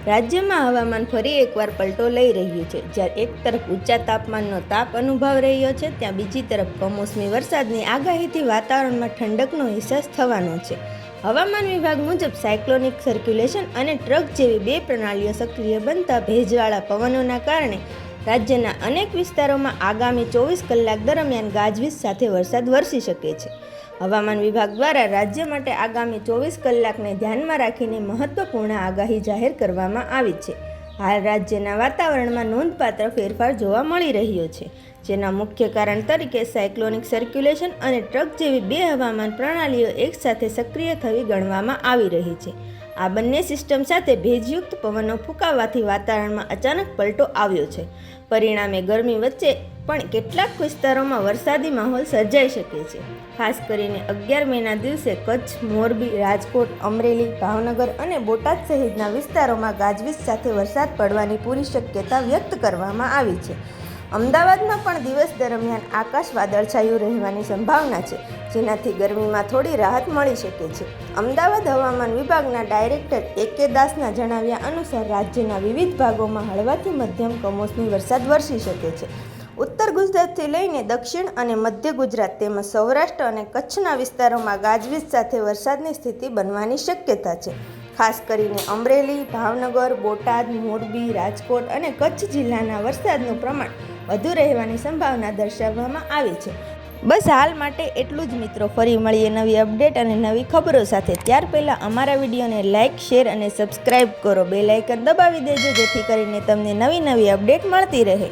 રાજ્યમાં હવામાન ફરી એકવાર પલટો લઈ રહ્યું છે। જ્યારે એક તરફ ઊંચા તાપમાનનો તાપ અનુભવ રહ્યો છે, ત્યાં બીજી તરફ કમોસમી વરસાદની આગાહીથી વાતાવરણમાં ઠંડકનો અહેસાસ થવાનો છે। હવામાન વિભાગ મુજબ સાયક્લોનિક સર્ક્યુલેશન અને ટ્રક જેવી બે પ્રણાલીઓ સક્રિય બનતા ભેજવાળા પવનોના કારણે રાજ્યના અનેક વિસ્તારોમાં આગામી 24 કલાક દરમિયાન ગાજવીજ સાથે વરસાદ વરસી શકે છે। હવામાન વિભાગ દ્વારા રાજ્ય માટે આગામી 24 કલાકને ધ્યાનમાં રાખીને મહત્વપૂર્ણ આગાહી જાહેર કરવામાં આવી છે। હાલ રાજ્યના વાતાવરણમાં નોંધપાત્ર ફેરફાર જોવા મળી રહ્યો છે, જેના મુખ્ય કારણ તરીકે સાયક્લોનિક સર્ક્યુલેશન અને ટ્રક જેવી બે હવામાન પ્રણાલીઓ એકસાથે સક્રિય થવી ગણવામાં આવી રહી છે। આ બંને સિસ્ટમ સાથે ભેજયુક્ત પવનો ફૂંકાવાથી વાતાવરણમાં અચાનક પલટો આવ્યો છે। પરિણામે ગરમી વચ્ચે પણ કેટલાક વિસ્તારોમાં વરસાદી માહોલ સર્જાઈ શકે છે। ખાસ કરીને 11 મેના દિવસે કચ્છ, મોરબી, રાજકોટ, અમરેલી, ભાવનગર અને બોટાદ સહિતના વિસ્તારોમાં ગાજવીજ સાથે વરસાદ પડવાની પૂરી શક્યતા વ્યક્ત કરવામાં આવી છે। અમદાવાદમાં પણ દિવસ દરમિયાન આકાશ વાદળછાયું રહેવાની સંભાવના છે, જેનાથી ગરમીમાં થોડી રાહત મળી શકે છે। અમદાવાદ હવામાન વિભાગના ડાયરેક્ટર A.K. દાસના જણાવ્યા અનુસાર રાજ્યના વિવિધ ભાગોમાં હળવાથી મધ્યમ કમોસમી વરસાદ વરસી શકે છે। ઉત્તર ગુજરાતથી લઈને દક્ષિણ અને મધ્ય ગુજરાત તેમજ સૌરાષ્ટ્ર અને કચ્છના વિસ્તારોમાં ગાજવીજ સાથે વરસાદની સ્થિતિ બનવાની શક્યતા છે। ખાસ કરીને અમરેલી, ભાવનગર, બોટાદ, મોરબી, રાજકોટ અને કચ્છ જિલ્લાના વરસાદનું પ્રમાણ વધુ રહેવાની સંભાવના દર્શાવવામાં આવી છે। બસ હાલ માટે એટલું જ મિત્રો। ફરી મળીએ નવી અપડેટ અને નવી ખબરો સાથે। ત્યાર પહેલાં અમારા વિડીયોને લાઇક, શેર અને સબસ્ક્રાઈબ કરો। બેલ આઇકન દબાવી દેજો, જેથી કરીને તમને નવી અપડેટ મળતી રહે।